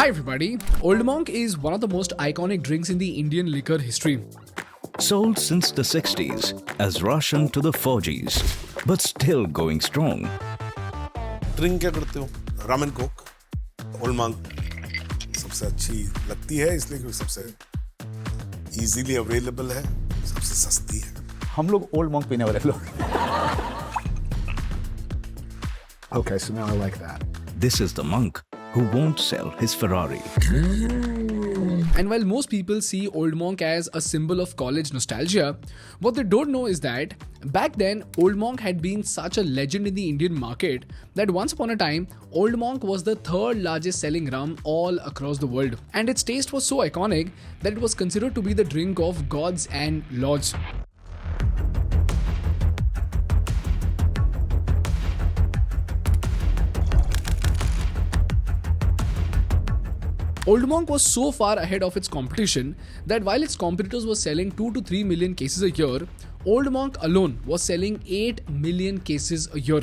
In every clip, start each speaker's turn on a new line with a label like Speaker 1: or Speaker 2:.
Speaker 1: Hi everybody, Old Monk is one of the most iconic drinks in the Indian liquor history.
Speaker 2: Sold since the 60s as Russian to the 4Gs, but still going strong.
Speaker 3: Drink क्या करते हो? रम and Coke, old monk सबसे अच्छी लगती है इसलिए क्योंकि सबसे इजीली अवेलेबल है, सबसे सस्ती है.
Speaker 4: हम लोग ओल्ड मॉन्क पीने वाले लोग. Okay, so now I like that.
Speaker 2: This is the monk who won't sell his Ferrari.
Speaker 1: And while most people see Old Monk as a symbol of college nostalgia, what they don't know is that back then Old Monk had been such a legend in the Indian market that once upon a time Old Monk was the third largest selling rum all across the world. And its taste was so iconic that it was considered to be the drink of gods and lords. Old Monk was so far ahead of its competition that while its competitors were selling 2 to 3 million cases a year, Old Monk alone was selling 8 million cases a year.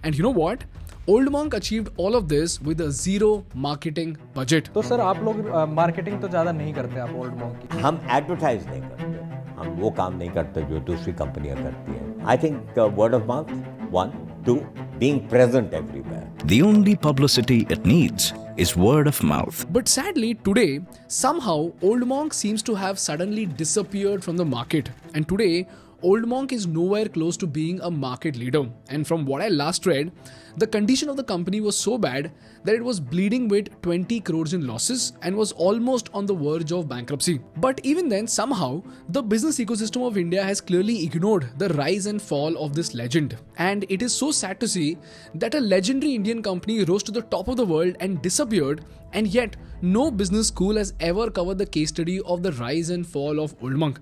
Speaker 1: And you know what? Old Monk achieved all of this with a zero marketing budget.
Speaker 5: तो sir आप लोग marketing तो ज़्यादा नहीं करते आप old monk की?
Speaker 6: हम एडवर्टाइज नहीं करते, हम वो काम नहीं करते जो दूसरी कंपनियां करती हैं. I think word of mouth, 1, 2, being present everywhere.
Speaker 2: The only publicity it needs is word of mouth.
Speaker 1: But sadly, today, somehow Old Monk seems to have suddenly disappeared from the market. And today, Old Monk is nowhere close to being a market leader. And from what I last read, the condition of the company was so bad that it was bleeding with 20 crores in losses and was almost on the verge of bankruptcy. But even then, somehow, the business ecosystem of India has clearly ignored the rise and fall of this legend. And it is so sad to see that a legendary Indian company rose to the top of the world and disappeared, and yet no business school has ever covered the case study of the rise and fall of Old Monk.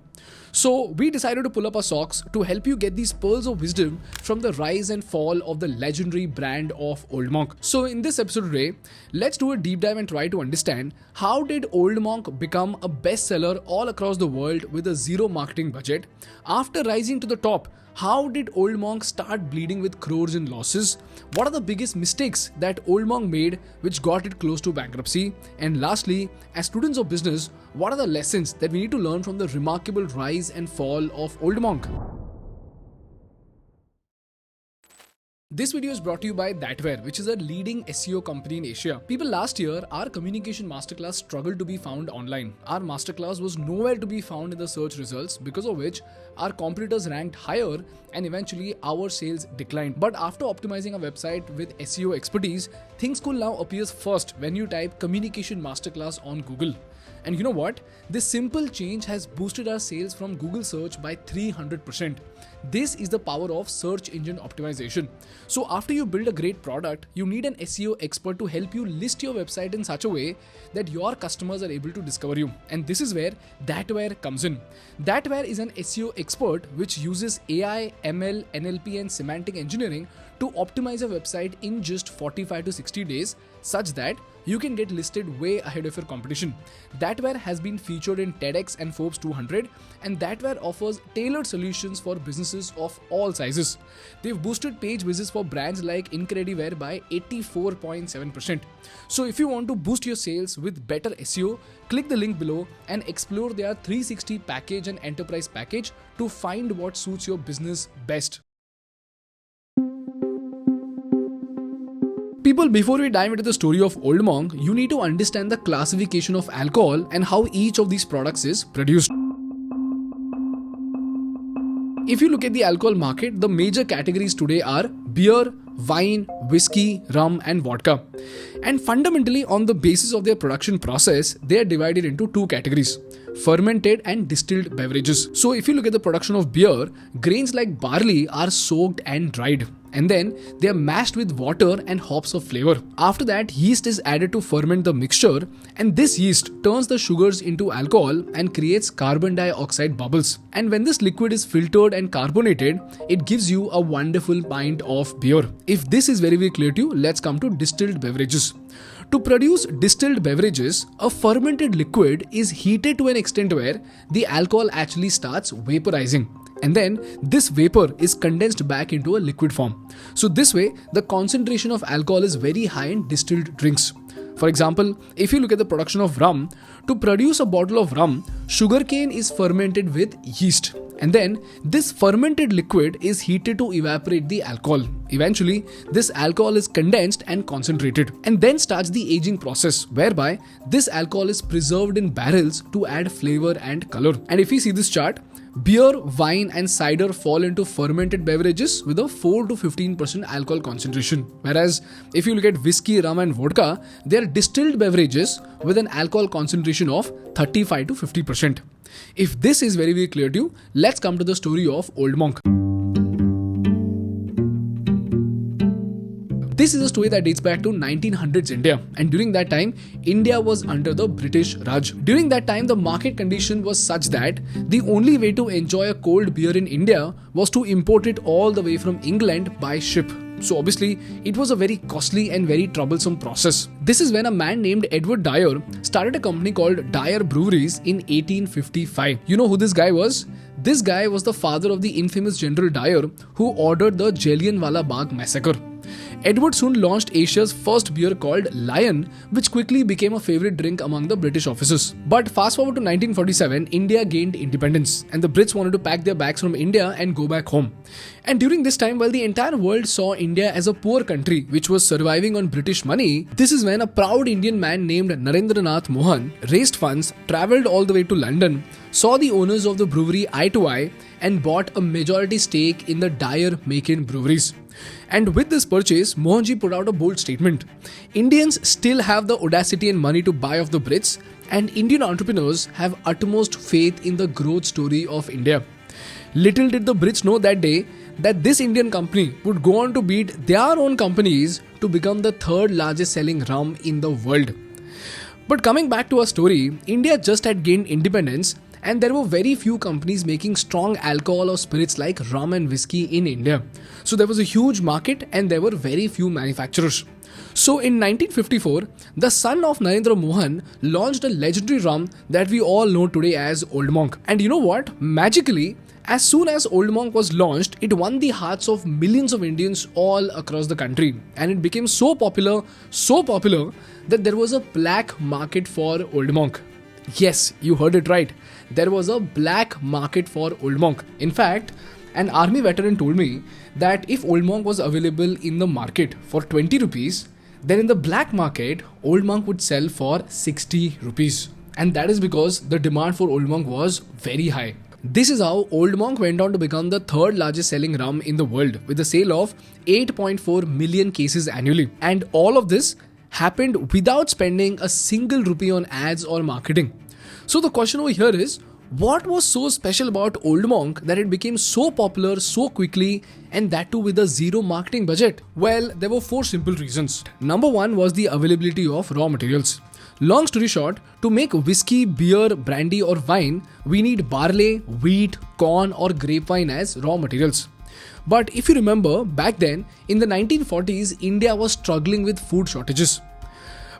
Speaker 1: So we decided to pull up our socks to help you get these pearls of wisdom from the rise and fall of the legendary brand of Old Monk. So in this episode today, let's do a deep dive and try to understand how did Old Monk become a bestseller all across the world with a zero marketing budget. After rising to the top, how did Old Monk start bleeding with crores in losses? What are the biggest mistakes that Old Monk made which got it close to bankruptcy? And lastly, as students of business, what are the lessons that we need to learn from the remarkable rise and fall of Old Monk? This video is brought to you by Thatware, which is a leading SEO company in Asia. People, last year, our communication masterclass struggled to be found online. Our masterclass was nowhere to be found in the search results, because of which our competitors ranked higher and eventually our sales declined. But after optimizing our website with SEO expertise, thinkschool now appears first when you type communication masterclass on Google. And you know what? This simple change has boosted our sales from Google search by 300%. This is the power of search engine optimization. So after you build a great product, you need an SEO expert to help you list your website in such a way that your customers are able to discover you. And this is where Thatware comes in. Thatware is an SEO expert which uses AI, ML, NLP and semantic engineering to optimize a website in just 45 to 60 days such that you can get listed way ahead of your competition. Thatware has been featured in TEDx and Forbes 200, and Thatware offers tailored solutions for businesses of all sizes. They've boosted page visits for brands like Incrediwear by 84.7%. So if you want to boost your sales with better SEO, click the link below and explore their 360 package and enterprise package to find what suits your business best. People, before we dive into the story of Old Monk, you need to understand the classification of alcohol and how each of these products is produced. If you look at the alcohol market, the major categories today are beer, wine, whiskey, rum and vodka. And fundamentally, on the basis of their production process, they are divided into two categories: fermented and distilled beverages. So if you look at the production of beer, grains like barley are soaked and dried, and then they are mashed with water and hops of flavor. After that, yeast is added to ferment the mixture, and this yeast turns the sugars into alcohol and creates carbon dioxide bubbles. And when this liquid is filtered and carbonated, it gives you a wonderful pint of beer. If this is very clear to you, let's come to distilled beverages. To produce distilled beverages, a fermented liquid is heated to an extent where the alcohol actually starts vaporizing. And then this vapor is condensed back into a liquid form. So this way, the concentration of alcohol is very high in distilled drinks. For example, if you look at the production of rum, to produce a bottle of rum, sugarcane is fermented with yeast. And then this fermented liquid is heated to evaporate the alcohol. Eventually, this alcohol is condensed and concentrated. And then starts the aging process, whereby this alcohol is preserved in barrels to add flavor and color. And if you see this chart, beer, wine and cider fall into fermented beverages with a 4 to 15% alcohol concentration. Whereas if you look at whiskey, rum and vodka, they are distilled beverages with an alcohol concentration of 35 to 50%. If this is very clear to you, let's come to the story of Old Monk. This is a story that dates back to 1900s India, and during that time, India was under the British Raj. During that time, the market condition was such that the only way to enjoy a cold beer in India was to import it all the way from England by ship. So obviously, it was a very costly and very troublesome process. This is when a man named Edward Dyer started a company called Dyer Breweries in 1855. You know who this guy was? This guy was the father of the infamous General Dyer who ordered the Jallianwala Bagh massacre. Edward soon launched Asia's first beer called Lion, which quickly became a favorite drink among the British officers. But fast forward to 1947, India gained independence and the Brits wanted to pack their bags from India and go back home. And during this time, while the entire world saw India as a poor country which was surviving on British money, this is when a proud Indian man named Narendranath Mohan raised funds, travelled all the way to London, saw the owners of the brewery eye to eye and bought a majority stake in the Dyer Macon breweries. And with this purchase, Mohanji put out a bold statement. Indians still have the audacity and money to buy off the Brits, and Indian entrepreneurs have utmost faith in the growth story of India. Little did the Brits know that day that this Indian company would go on to beat their own companies to become the third largest selling rum in the world. But coming back to our story, India just had gained independence and there were very few companies making strong alcohol or spirits like rum and whiskey in India. So there was a huge market and there were very few manufacturers. So in 1954, the son of Narendra Mohan launched a legendary rum that we all know today as Old Monk. And you know what? Magically, as soon as Old Monk was launched, it won the hearts of millions of Indians all across the country. And it became so popular that there was a black market for Old Monk. Yes, you heard it right. There was a black market for Old Monk. In fact, an army veteran told me that if Old Monk was available in the market for 20 rupees, then in the black market, Old Monk would sell for 60 rupees. And that is because the demand for Old Monk was very high. This is how Old Monk went on to become the third largest selling rum in the world with a sale of 8.4 million cases annually. And all of this happened without spending a single rupee on ads or marketing. So the question over here is, what was so special about Old Monk that it became so popular so quickly and that too with a zero marketing budget? Well, there were 4 simple reasons. Number 1 was the availability of raw materials. Long story short, to make whiskey, beer, brandy or wine, we need barley, wheat, corn or grapevine as raw materials. But if you remember, back then, in the 1940s, India was struggling with food shortages.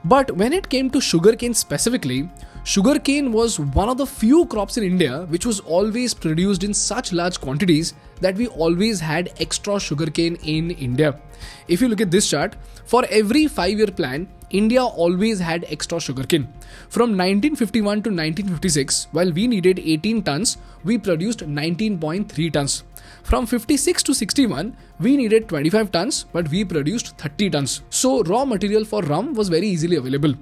Speaker 1: But when it came to sugarcane specifically, sugarcane was one of the few crops in India which was always produced in such large quantities that we always had extra sugarcane in India. If you look at this chart, for every 5-year plan, India always had extra sugarcane. From 1951 to 1956, while we needed 18 tons, we produced 19.3 tons. From 56 to 61, we needed 25 tons, but we produced 30 tons. So raw material for rum was very easily available.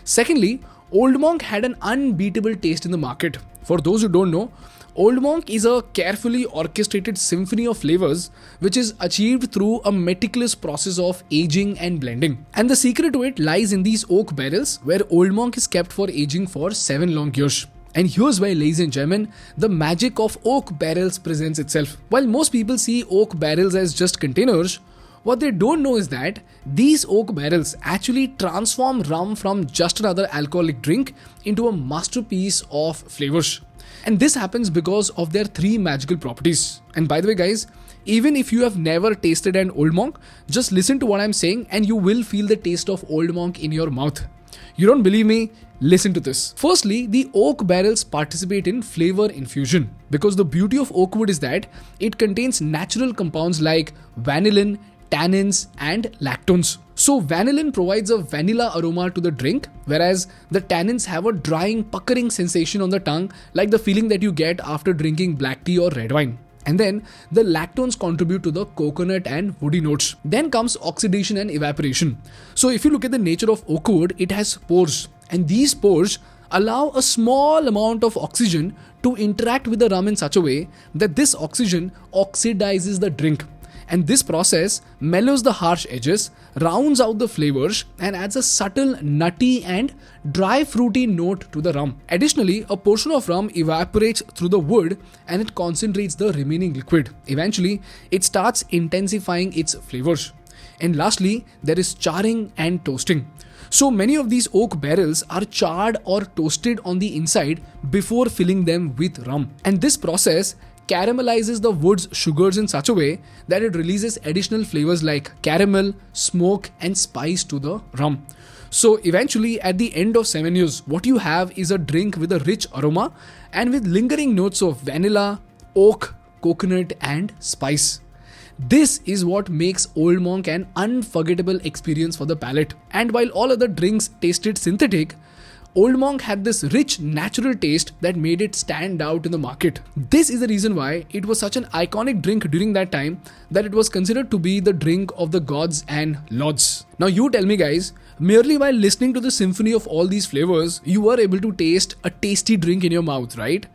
Speaker 1: Secondly, Old Monk had an unbeatable taste in the market. For those who don't know, Old Monk is a carefully orchestrated symphony of flavors which is achieved through a meticulous process of aging and blending. And the secret to it lies in these oak barrels where Old Monk is kept for aging for 7 long years. And here's where, ladies and gentlemen, the magic of oak barrels presents itself. While most people see oak barrels as just containers, what they don't know is that these oak barrels actually transform rum from just another alcoholic drink into a masterpiece of flavors. And this happens because of their 3 magical properties. And by the way guys, even if you have never tasted an Old Monk, just listen to what I'm saying and you will feel the taste of Old Monk in your mouth. You don't believe me? Listen to this. Firstly, the oak barrels participate in flavor infusion because the beauty of oak wood is that it contains natural compounds like vanillin, tannins and lactones. So vanillin provides a vanilla aroma to the drink, whereas the tannins have a drying, puckering sensation on the tongue, like the feeling that you get after drinking black tea or red wine. And then the lactones contribute to the coconut and woody notes. Then comes oxidation and evaporation. So if you look at the nature of oak wood, it has pores, and these pores allow a small amount of oxygen to interact with the rum in such a way that this oxygen oxidizes the drink. And this process mellows the harsh edges, rounds out the flavors, and adds a subtle nutty and dry fruity note to the rum. Additionally, a portion of rum evaporates through the wood and it concentrates the remaining liquid. Eventually, it starts intensifying its flavors. And lastly, there is charring and toasting. So many of these oak barrels are charred or toasted on the inside before filling them with rum. And this process caramelizes the wood's sugars in such a way that it releases additional flavors like caramel, smoke, and spice to the rum. So eventually, at the end of 7 years, what you have is a drink with a rich aroma and with lingering notes of vanilla, oak, coconut, and spice. This is what makes Old Monk an unforgettable experience for the palate. And while all other drinks tasted synthetic, Old Monk had this rich, natural taste that made it stand out in the market. This is the reason why it was such an iconic drink during that time that it was considered to be the drink of the gods and lords. Now you tell me guys, merely by listening to the symphony of all these flavors, you were able to taste a tasty drink in your mouth, right?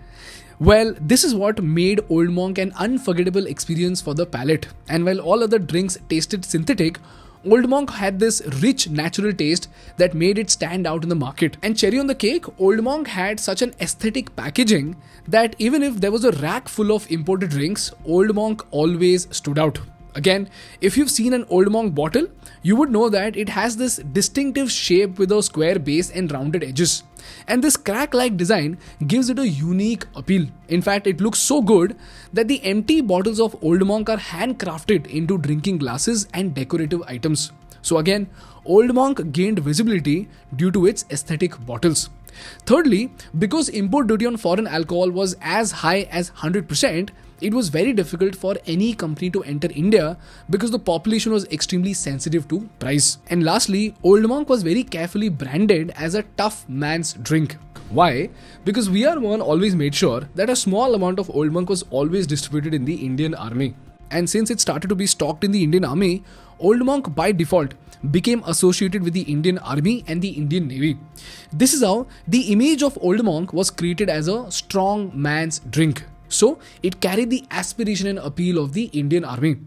Speaker 1: Well, this is what made Old Monk an unforgettable experience for the palate. And while all other drinks tasted synthetic, Old Monk had this rich natural taste that made it stand out in the market. And cherry on the cake, Old Monk had such an aesthetic packaging that even if there was a rack full of imported drinks, Old Monk always stood out. Again, if you've seen an Old Monk bottle, you would know that it has this distinctive shape with a square base and rounded edges. And this crack-like design gives it a unique appeal. In fact, it looks so good that the empty bottles of Old Monk are handcrafted into drinking glasses and decorative items. So again, Old Monk gained visibility due to its aesthetic bottles. Thirdly, because import duty on foreign alcohol was as high as 100%, it was very difficult for any company to enter India because the population was extremely sensitive to price. And lastly, Old Monk was very carefully branded as a tough man's drink. Why? Because VR1 always made sure that a small amount of Old Monk was always distributed in the Indian army. And since it started to be stocked in the Indian army, Old Monk by default became associated with the Indian Army and the Indian Navy. This is how the image of Old Monk was created as a strong man's drink. So it carried the aspiration and appeal of the Indian Army.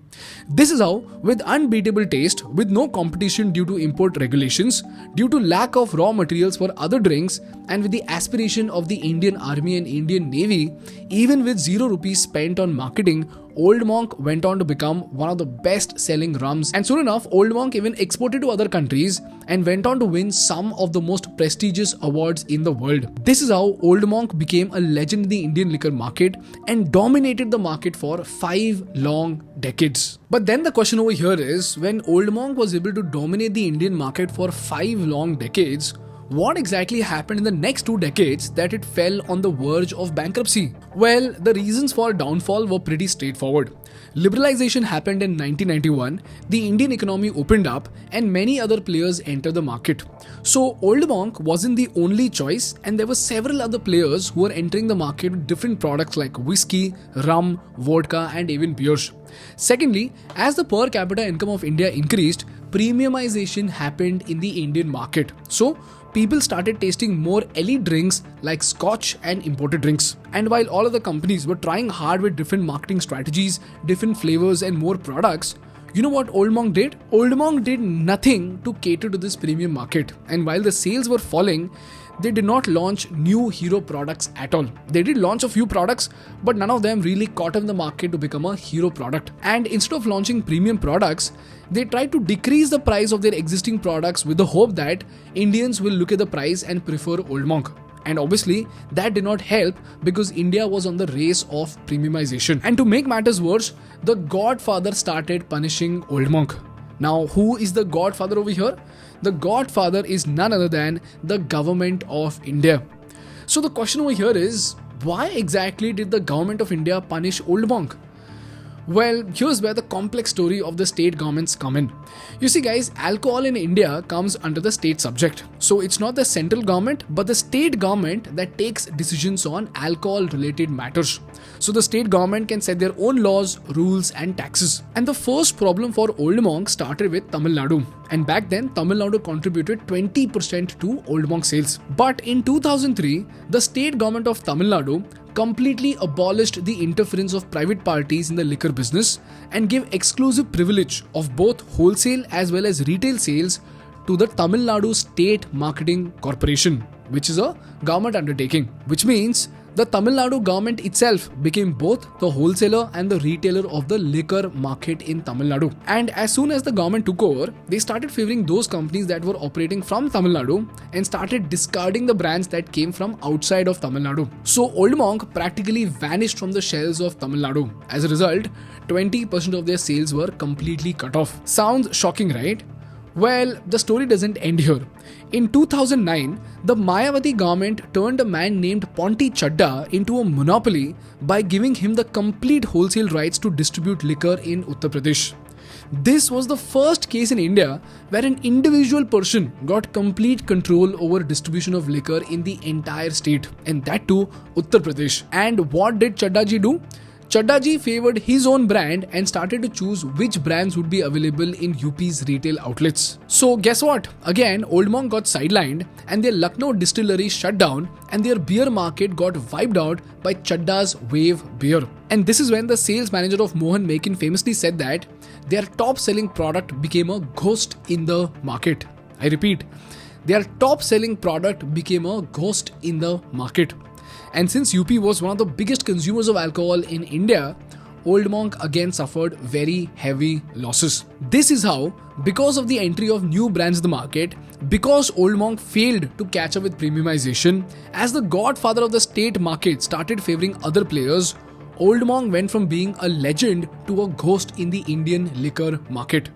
Speaker 1: This is how, with unbeatable taste, with no competition due to import regulations, due to lack of raw materials for other drinks, and with the aspiration of the Indian Army and Indian Navy, even with 0 rupees spent on marketing, Old Monk went on to become one of the best selling rums. And soon enough, Old Monk even exported to other countries and went on to win some of the most prestigious awards in the world. This is how Old Monk became a legend in the Indian liquor market and dominated the market for 5 long decades. But then the question over here is, when Old Monk was able to dominate the Indian market for 5 long decades, what exactly happened in the next 2 decades that it fell on the verge of bankruptcy? Well, the reasons for downfall were pretty straightforward. Liberalization happened in 1991, the Indian economy opened up, and many other players entered the market. So Old Monk wasn't the only choice, and there were several other players who were entering the market with different products like whiskey, rum, vodka, and even beers. Secondly, as the per capita income of India increased, premiumization happened in the Indian market. So people started tasting more elite drinks like scotch and imported drinks. And while all of the companies were trying hard with different marketing strategies, different flavors and more products, you know what Old Monk did? Old Monk did nothing to cater to this premium market. And while the sales were falling, they did not launch new hero products at all. They did launch a few products, but none of them really caught in the market to become a hero product. And instead of launching premium products, they tried to decrease the price of their existing products with the hope that Indians will look at the price and prefer Old Monk. And obviously, that did not help because India was on the race of premiumization. And to make matters worse, the Godfather started punishing Old Monk. Now, who is the Godfather over here? The Godfather is none other than the government of India. So the question over here is, why exactly did the government of India punish Old Monk? Well, here's where the complex story of the state governments come in. You see guys, alcohol in India comes under the state subject. So it's not the central government but the state government that takes decisions on alcohol related matters. So the state government can set their own laws, rules and taxes. And the first problem for Old Monk started with Tamil Nadu. And back then Tamil Nadu contributed 20% to Old Monk sales. But in 2003, the state government of Tamil Nadu completely abolished the interference of private parties in the liquor business and gave exclusive privilege of both wholesale as well as retail sales to the Tamil Nadu State Marketing Corporation, which is a government undertaking, which means the Tamil Nadu government itself became both the wholesaler and the retailer of the liquor market in Tamil Nadu. And as soon as the government took over, they started favoring those companies that were operating from Tamil Nadu and started discarding the brands that came from outside of Tamil Nadu. So Old Monk practically vanished from the shelves of Tamil Nadu. As a result, 20% of their sales were completely cut off. Sounds shocking, right? Well, the story doesn't end here. In 2009, the Mayawati government turned a man named Ponti Chadda into a monopoly by giving him the complete wholesale rights to distribute liquor in Uttar Pradesh. This was the first case in India where an individual person got complete control over distribution of liquor in the entire state, and that too Uttar Pradesh. And what did Chadda ji do? Chadda ji favored his own brand and started to choose which brands would be available in UP's retail outlets. So guess what? Again, Old Monk got sidelined and their Lucknow distillery shut down and their beer market got wiped out by Chadda's Wave beer. And this is when the sales manager of Mohan Mekin famously said that their top selling product became a ghost in the market. I repeat, their top selling product became a ghost in the market. And since UP was one of the biggest consumers of alcohol in India, Old Monk again suffered very heavy losses. This is how, because of the entry of new brands in the market, because Old Monk failed to catch up with premiumization, as the godfather of the state market started favoring other players, Old Monk went from being a legend to a ghost in the Indian liquor market.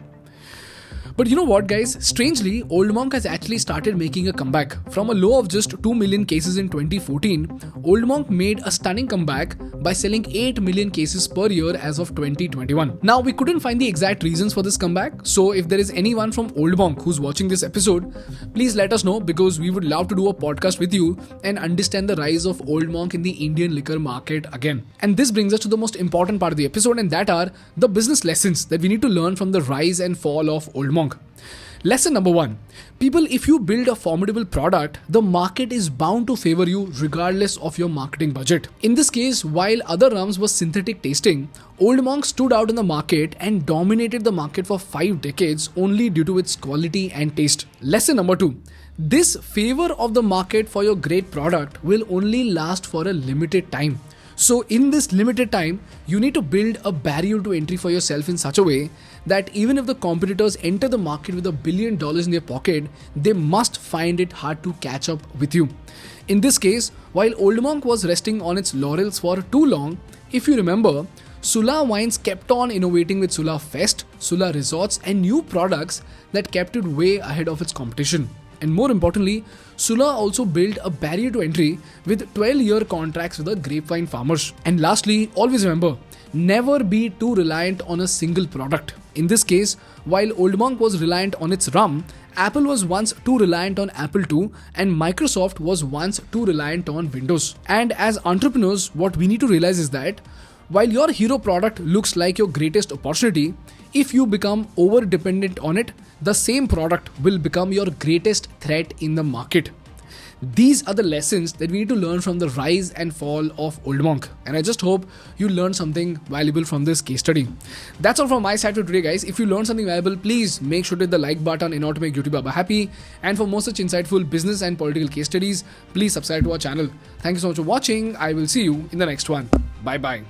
Speaker 1: But you know what guys, strangely, Old Monk has actually started making a comeback. From a low of just 2 million cases in 2014, Old Monk made a stunning comeback by selling 8 million cases per year as of 2021. Now we couldn't find the exact reasons for this comeback, so if there is anyone from Old Monk who's watching this episode, please let us know because we would love to do a podcast with you and understand the rise of Old Monk in the Indian liquor market again. And this brings us to the most important part of the episode, and that are the business lessons that we need to learn from the rise and fall of Old Monk. Lesson number 1. People, if you build a formidable product, the market is bound to favor you regardless of your marketing budget. In this case, while other rums were synthetic tasting, Old Monk stood out in the market and dominated the market for 5 decades only due to its quality and taste. Lesson number 2. This favor of the market for your great product will only last for a limited time. So in this limited time, you need to build a barrier to entry for yourself in such a way that even if the competitors enter the market with $1 billion in their pocket, they must find it hard to catch up with you. In this case, while Old Monk was resting on its laurels for too long, if you remember, Sula Wines kept on innovating with Sula Fest, Sula Resorts and new products that kept it way ahead of its competition. And more importantly, Sula also built a barrier to entry with 12-year contracts with the grapevine farmers. And lastly, always remember, never be too reliant on a single product. In this case, while Old Monk was reliant on its rum, Apple was once too reliant on Apple II and Microsoft was once too reliant on Windows. And as entrepreneurs, what we need to realize is that while your hero product looks like your greatest opportunity, if you become over dependent on it, the same product will become your greatest threat in the market. These are the lessons that we need to learn from the rise and fall of Old Monk. And I just hope you learned something valuable from this case study. That's all from my side for today, guys. If you learned something valuable, please make sure to hit the like button in order to make YouTube Baba happy. And for more such insightful business and political case studies, please subscribe to our channel. Thank you so much for watching. I will see you in the next one. Bye bye.